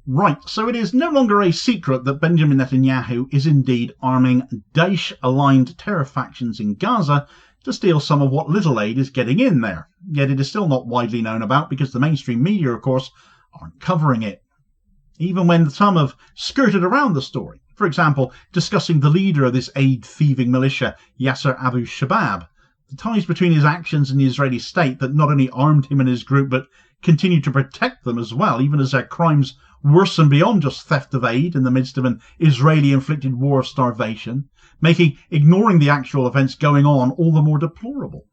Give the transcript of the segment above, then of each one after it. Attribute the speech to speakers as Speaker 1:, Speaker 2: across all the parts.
Speaker 1: Right, so it is no longer a secret that Benjamin Netanyahu is indeed arming Daesh-aligned terror factions in Gaza to steal some of what little aid is getting in there. Yet it is still not widely known about because the mainstream media, of course, aren't covering it. Even when some have skirted around the story. For example, discussing the leader of this aid-thieving militia, Yasser Abu Shabab, the ties between his actions and the Israeli state that not only armed him and his group, but continued to protect them as well, even as their crimes worsen beyond just theft of aid in the midst of an Israeli-inflicted war of starvation, making ignoring the actual events going on all the more deplorable.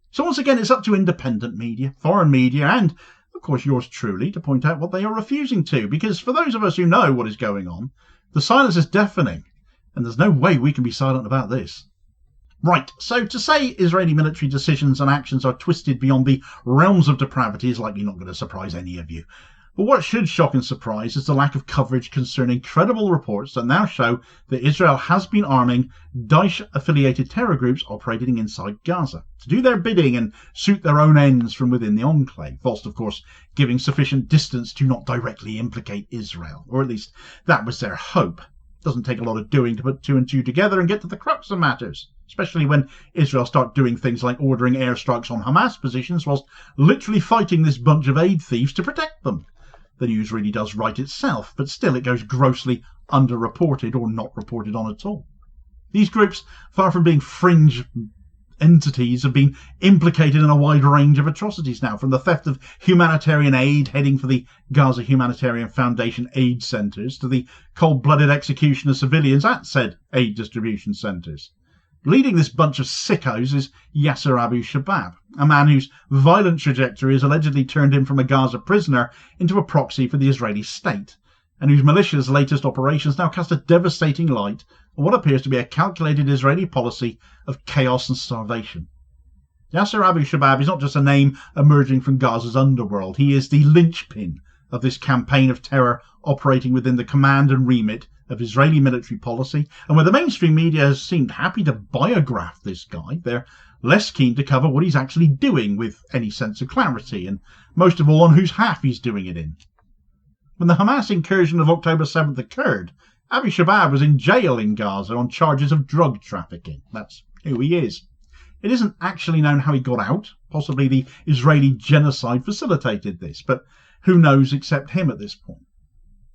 Speaker 1: So once again, it's up to independent media, foreign media, and, of course, yours truly, to point out what they are refusing to, because for those of us who know what is going on, the silence is deafening, and there's no way we can be silent about this. Right, so to say Israeli military decisions and actions are twisted beyond the realms of depravity is likely not going to surprise any of you. But what should shock and surprise is the lack of coverage concerning credible reports that now show that Israel has been arming Daesh-affiliated terror groups operating inside Gaza to do their bidding and suit their own ends from within the enclave, whilst of course giving sufficient distance to not directly implicate Israel, or at least that was their hope. It doesn't take a lot of doing to put two and two together and get to the crux of matters, especially when Israel start doing things like ordering airstrikes on Hamas positions whilst literally fighting this bunch of aid thieves to protect them. The news really does write itself, but still it goes grossly underreported or not reported on at all. These groups, far from being fringe entities, have been implicated in a wide range of atrocities now, from the theft of humanitarian aid heading for the Gaza Humanitarian Foundation aid centres to the cold-blooded execution of civilians at said aid distribution centres. Leading this bunch of sickos is Yasser Abu Shabab, a man whose violent trajectory has allegedly turned him from a Gaza prisoner into a proxy for the Israeli state, and whose militia's latest operations now cast a devastating light on what appears to be a calculated Israeli policy of chaos and starvation. Yasser Abu Shabab is not just a name emerging from Gaza's underworld. He is the linchpin of this campaign of terror operating within the command and remit of Israeli military policy, and where the mainstream media has seemed happy to biograph this guy, they're less keen to cover what he's actually doing with any sense of clarity, and most of all on whose half he's doing it in. When the Hamas incursion of October 7th occurred, Abu Shabbab was in jail in Gaza on charges of drug trafficking. That's who he is. It isn't actually known how he got out. Possibly the Israeli genocide facilitated this, but who knows except him at this point.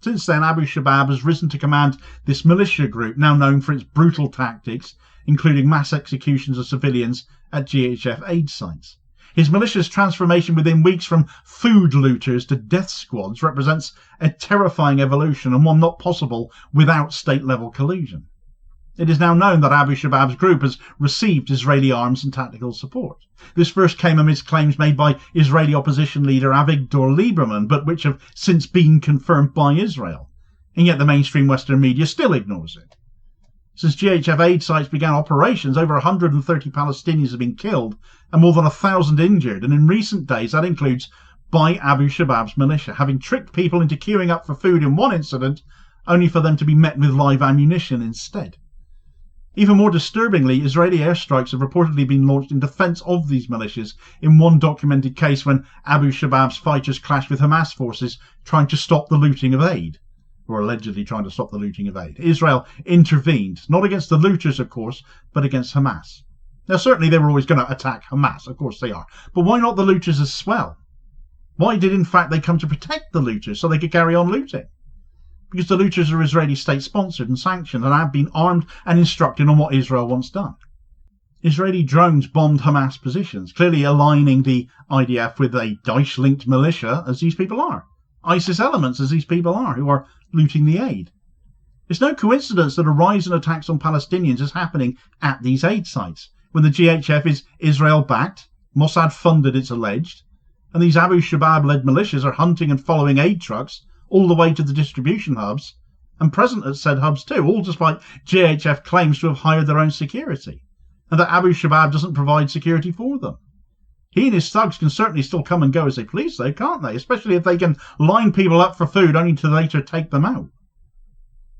Speaker 1: Since then, Abu Shabbab has risen to command this militia group, now known for its brutal tactics, including mass executions of civilians at GHF aid sites. His militia's transformation within weeks from food looters to death squads represents a terrifying evolution, and one not possible without state-level collusion. It is now known that Abu Shabbab's group has received Israeli arms and tactical support. This first came amidst claims made by Israeli opposition leader Avigdor Lieberman, but which have since been confirmed by Israel. And yet the mainstream Western media still ignores it. Since GHF aid sites began operations, over 130 Palestinians have been killed and more than 1,000 injured, and in recent days that includes by Abu Shabbab's militia, having tricked people into queuing up for food in one incident, only for them to be met with live ammunition instead. Even more disturbingly, Israeli airstrikes have reportedly been launched in defence of these militias in one documented case when Abu Shabbab's fighters clashed with Hamas forces trying to stop the looting of aid, or allegedly trying to stop the looting of aid. Israel intervened, not against the looters, of course, but against Hamas. Now, certainly they were always going to attack Hamas, of course they are, but why not the looters as well? Why did, in fact, they come to protect the looters so they could carry on looting? Because the looters are Israeli state-sponsored and sanctioned and have been armed and instructed on what Israel wants done. Israeli drones bombed Hamas positions, clearly aligning the IDF with a Daesh-linked militia, as these people are. ISIS elements, as these people are, who are looting the aid. It's no coincidence that a rise in attacks on Palestinians is happening at these aid sites, when the GHF is Israel-backed, Mossad-funded, it's alleged, and these Abu Shabbab-led militias are hunting and following aid trucks all the way to the distribution hubs, and present at said hubs too, all despite GHF claims to have hired their own security, and that Abu Shabbab doesn't provide security for them. He and his thugs can certainly still come and go as they please though, can't they? Especially if they can line people up for food only to later take them out.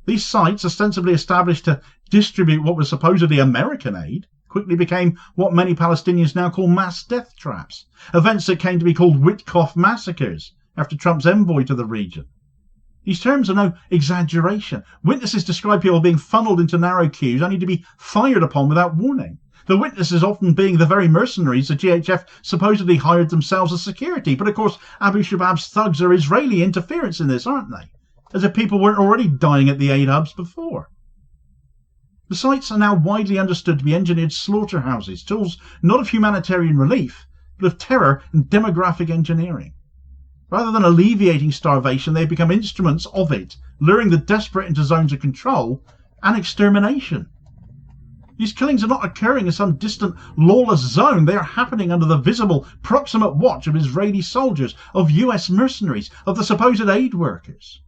Speaker 1: These sites, ostensibly established to distribute what was supposedly American aid, quickly became what many Palestinians now call mass death traps, events that came to be called Witkoff massacres after Trump's envoy to the region. These terms are no exaggeration. Witnesses describe people being funneled into narrow queues only to be fired upon without warning. The witnesses often being the very mercenaries the GHF supposedly hired themselves as security. But of course, Abu Shabbab's thugs are Israeli interference in this, aren't they? As if people weren't already dying at the aid hubs before. The sites are now widely understood to be engineered slaughterhouses, tools not of humanitarian relief, but of terror and demographic engineering. Rather than alleviating starvation, they have become instruments of it, luring the desperate into zones of control and extermination. These killings are not occurring in some distant, lawless zone. They are happening under the visible, proximate watch of Israeli soldiers, of US mercenaries, of the supposed aid workers.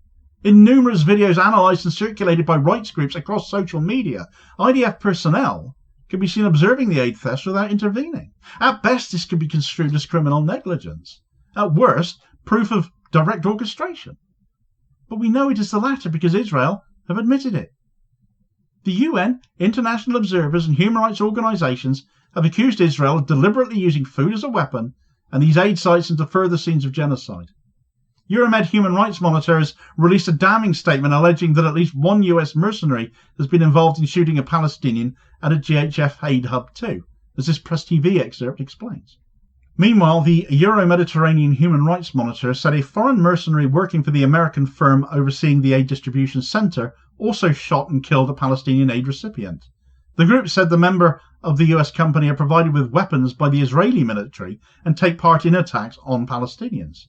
Speaker 1: In numerous videos analysed and circulated by rights groups across social media, IDF personnel can be seen observing the aid thefts without intervening. At best, this can be construed as criminal negligence. At worst, proof of direct orchestration. But we know it is the latter because Israel have admitted it. The UN, international observers and human rights organisations have accused Israel of deliberately using food as a weapon and these aid sites into further scenes of genocide. Euromed human rights monitors released a damning statement alleging that at least one US mercenary has been involved in shooting a Palestinian at a GHF aid hub too, as this Press TV excerpt explains. Meanwhile, the Euro-Mediterranean Human Rights Monitor said a foreign mercenary working for the American firm overseeing the aid distribution centre also shot and killed a Palestinian aid recipient. The group said the member of the US company are provided with weapons by the Israeli military and take part in attacks on Palestinians.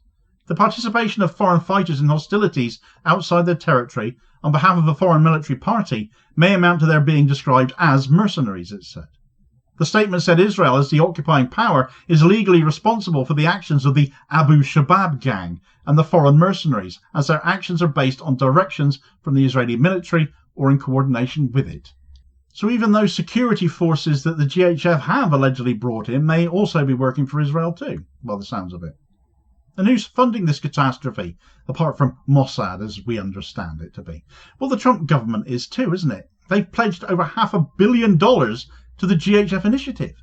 Speaker 1: The participation of foreign fighters in hostilities outside their territory on behalf of a foreign military party may amount to their being described as mercenaries, it said. The statement said Israel, as the occupying power, is legally responsible for the actions of the Abu Shabbab gang and the foreign mercenaries, as their actions are based on directions from the Israeli military or in coordination with it. So even those security forces that the GHF have allegedly brought in may also be working for Israel too, by the sounds of it. And who's funding this catastrophe, apart from Mossad, as we understand it to be? Well, the Trump government is too, isn't it? They've pledged over $500 million to the GHF initiative.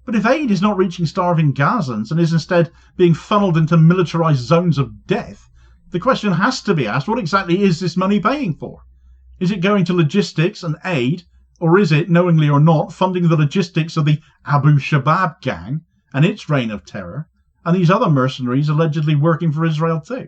Speaker 1: But if aid is not reaching starving Gazans and is instead being funneled into militarised zones of death, the question has to be asked, what exactly is this money paying for? Is it going to logistics and aid, or is it, knowingly or not, funding the logistics of the Abu Shabbab gang and its reign of terror, and these other mercenaries allegedly working for Israel too?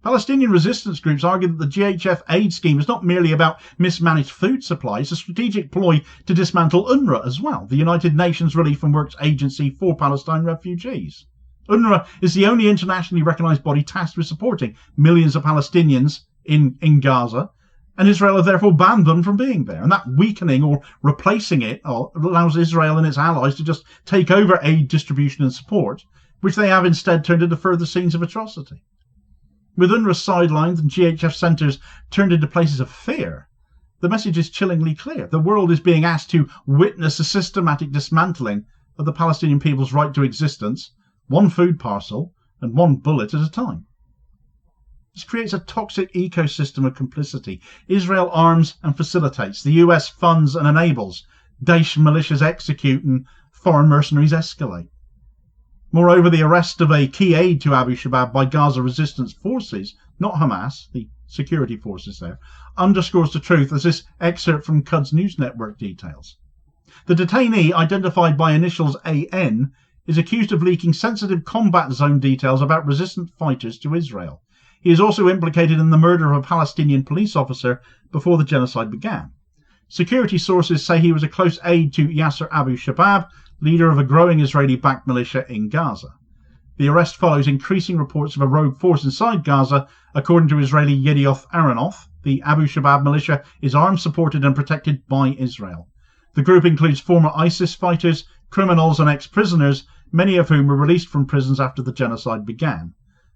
Speaker 1: Palestinian resistance groups argue that the GHF aid scheme is not merely about mismanaged food supply, it's a strategic ploy to dismantle UNRWA as well, the United Nations Relief and Works Agency for Palestine refugees. UNRWA is the only internationally recognised body tasked with supporting millions of Palestinians in Gaza, and Israel have therefore banned them from being there. And that weakening or replacing it allows Israel and its allies to just take over aid distribution and support, which they have instead turned into further scenes of atrocity. With UNRWA sidelines and GHF centres turned into places of fear, the message is chillingly clear. The world is being asked to witness a systematic dismantling of the Palestinian people's right to existence, one food parcel and one bullet at a time. This creates a toxic ecosystem of complicity. Israel arms and facilitates. The US funds and enables. Daesh militias execute and foreign mercenaries escalate. Moreover, the arrest of a key aide to Abu Shabbab by Gaza resistance forces, not Hamas, the security forces there, underscores the truth, as this excerpt from Quds News Network details. The detainee, identified by initials AN, is accused of leaking sensitive combat zone details about resistant fighters to Israel. He is also implicated in the murder of a Palestinian police officer before the genocide began. Security sources say he was a close aide to Yasser Abu Shabab, leader of a growing Israeli-backed militia in Gaza. The arrest follows increasing reports of a rogue force inside Gaza. According to Israeli Yedioth Aharonoth, the Abu Shabbab militia is armed, supported and protected by Israel. The group includes former ISIS fighters, criminals and ex-prisoners, many of whom were released from prisons after the genocide began.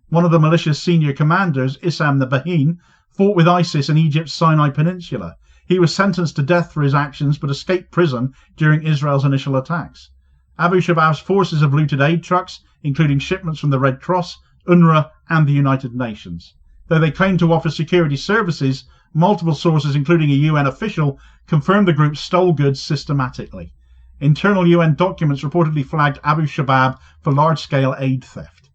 Speaker 1: One of the militia's senior commanders, Issam Nabahin, fought with ISIS in Egypt's Sinai Peninsula. He was sentenced to death for his actions but escaped prison during Israel's initial attacks. Abu Shabbab's forces have looted aid trucks, including shipments from the Red Cross, UNRWA and the United Nations. Though they claim to offer security services, multiple sources, including a UN official, confirm the group stole goods systematically. Internal UN documents reportedly flagged Abu Shabbab for large-scale aid theft.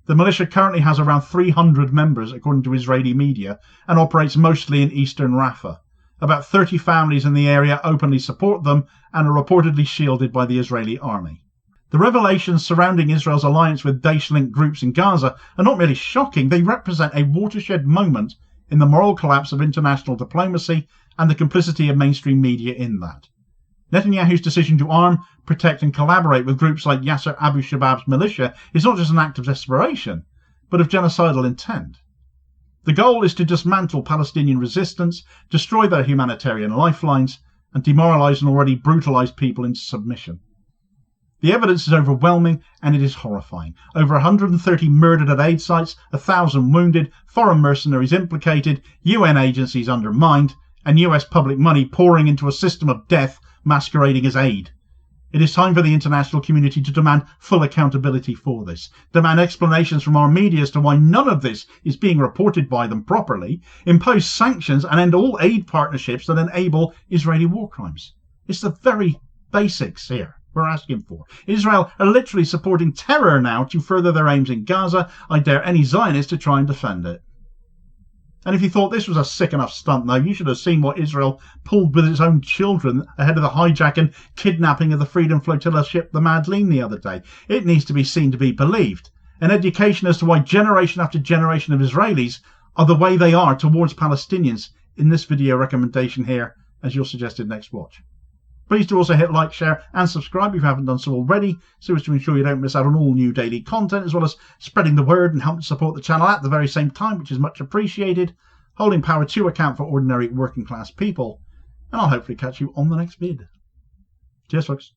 Speaker 1: The militia currently has around 300 members, according to Israeli media, and operates mostly in eastern Rafah. About 30 families in the area openly support them and are reportedly shielded by the Israeli army. The revelations surrounding Israel's alliance with Daesh-linked groups in Gaza are not merely shocking, they represent a watershed moment in the moral collapse of international diplomacy and the complicity of mainstream media in that. Netanyahu's decision to arm, protect and collaborate with groups like Yasser Abu Shabab's militia is not just an act of desperation, but of genocidal intent. The goal is to dismantle Palestinian resistance, destroy their humanitarian lifelines, and demoralize an already brutalized people into submission. The evidence is overwhelming and it is horrifying. Over 130 murdered at aid sites, 1,000 wounded, foreign mercenaries implicated, UN agencies undermined, and US public money pouring into a system of death masquerading as aid. It is time for the international community to demand full accountability for this, demand explanations from our media as to why none of this is being reported by them properly, impose sanctions and end all aid partnerships that enable Israeli war crimes. It's the very basics here we're asking for. Israel are literally supporting terror now to further their aims in Gaza. I dare any Zionist to try and defend it. And if you thought this was a sick enough stunt, though, you should have seen what Israel pulled with its own children ahead of the hijack and kidnapping of the Freedom Flotilla ship, the Madeleine, the other day. It needs to be seen to be believed. An education as to why generation after generation of Israelis are the way they are towards Palestinians in this video recommendation here, as your suggested next watch. Please do also hit like, share and subscribe if you haven't done so already, so as to ensure you don't miss out on all new daily content, as well as spreading the word and help to support the channel at the very same time, which is much appreciated, holding power to account for ordinary working class people, and I'll hopefully catch you on the next vid. Cheers folks.